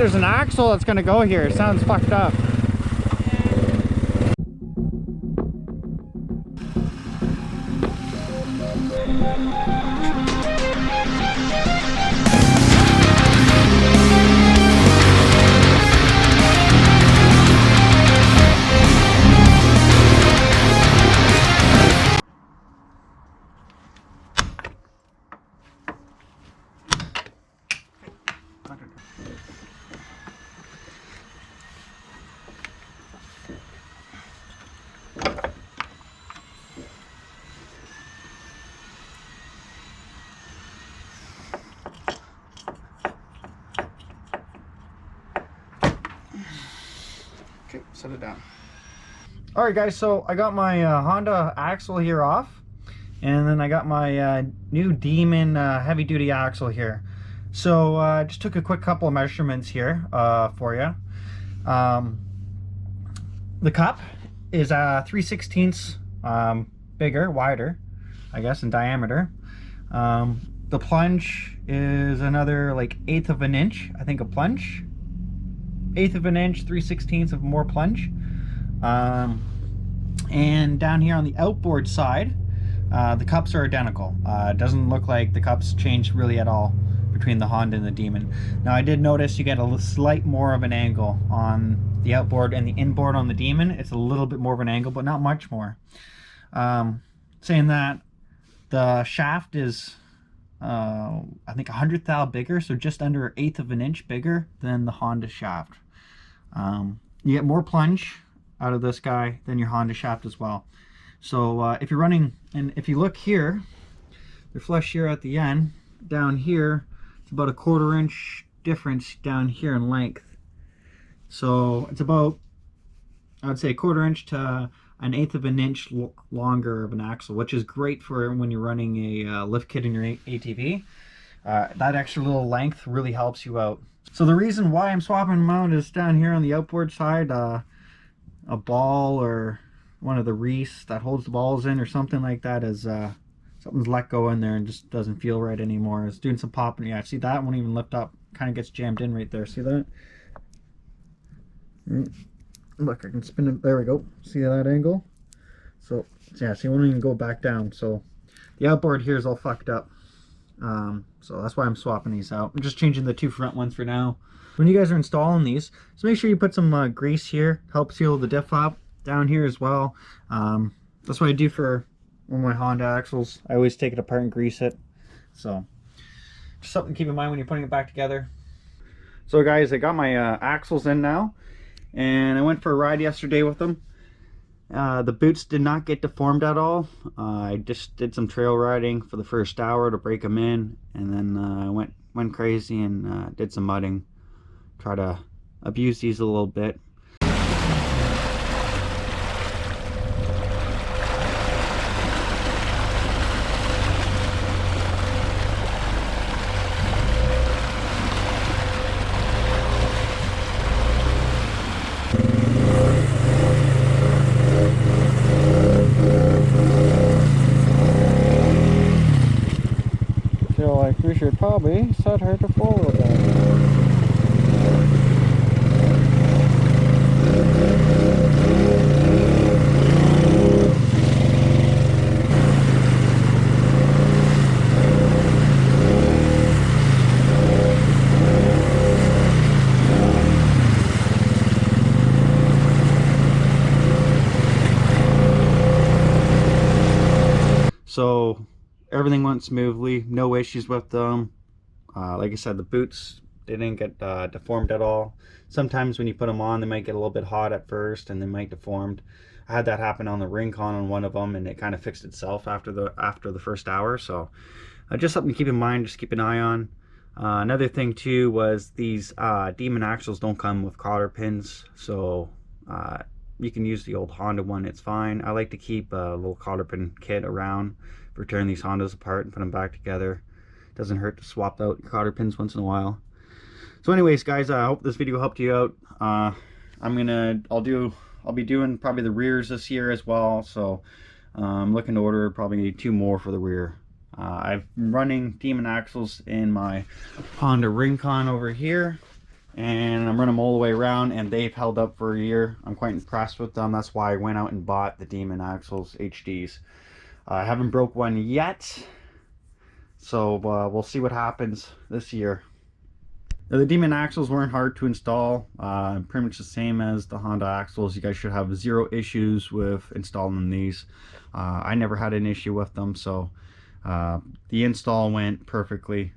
there's an axle that's gonna go here. It sounds fucked up. Okay, set it down. All right, guys, so I got my Honda axle here off, and then I got my new Demon heavy duty axle here. So I just took a quick couple of measurements here for you. The cup is 3/16 bigger, wider, I guess, in diameter. The plunge is another like 1/8 of an inch, I think, a plunge. 1/8 of an inch, 3/16 of more plunge. And down here on the outboard side, the cups are identical. It doesn't look like the cups changed really at all between the Honda and the Demon. Now I did notice you get a slight more of an angle on the outboard and the inboard on the Demon. It's a little bit more of an angle, but not much more. Saying that, the shaft is I think 100 thou bigger, so just under 1/8 of an inch bigger than the Honda shaft. You get more plunge out of this guy than your Honda shaft as well. So if you're running, and if you look here, they're flush here at the end. Down here, it's about a 1/4 inch difference down here in length. So it's about, I would say, 1/4 inch to an 1/8 of an inch longer of an axle, which is great for when you're running a lift kit in your ATV. That extra little length really helps you out. So the reason why I'm swapping them out is down here on the outboard side, a ball or one of the wreaths that holds the balls in or something like that is something's let go in there and just doesn't feel right anymore. It's doing some popping. Yeah, see, that won't even lift up, kind of gets jammed in right there. See that? Look, I can spin it. There we go. See that angle? So yeah, see, it won't even go back down. So the outboard here is all fucked up. So that's why I'm swapping these out. I'm just changing the two front ones for now. When you guys are installing these, so make sure you put some grease here, help seal the diff flap down here as well. That's what I do for one of my Honda axles. I always take it apart and grease it. So just something to keep in mind when you're putting it back together. So guys, I got my axles in now, and I went for a ride yesterday with them. The boots did not get deformed at all. I just did some trail riding for the first hour to break them in, and then I went crazy and did some mudding. Try to abuse these a little bit. Feel like we should probably set her to forward then. So everything went smoothly, no issues with them. Like I said, the boots, they didn't get deformed at all. Sometimes when you put them on, they might get a little bit hot at first and they might deformed. I had that happen on the RINCON on one of them, and it kind of fixed itself after the first hour. So just something to keep in mind, just keep an eye on. Another thing too was these Demon axles don't come with cotter pins, so you can use the old Honda one, it's fine. I like to keep a little cotter pin kit around for tearing these Hondas apart and put them back together. Doesn't hurt to swap out your cotter pins once in a while. So anyways, guys, I hope this video helped you out. I'll be doing probably the rears this year as well, so I'm looking to order probably 2 more for the rear. I've been running Demon axles in my Honda RINCON over here. and I'm running them all the way around, and they've held up for a year. I'm quite impressed with them. That's why I went out and bought the Demon Axles HDs. I haven't broke one yet, so we'll see what happens this year. Now, the Demon axles weren't hard to install, pretty much the same as the Honda axles. You guys should have zero issues with installing these. I never had an issue with them, so the install went perfectly.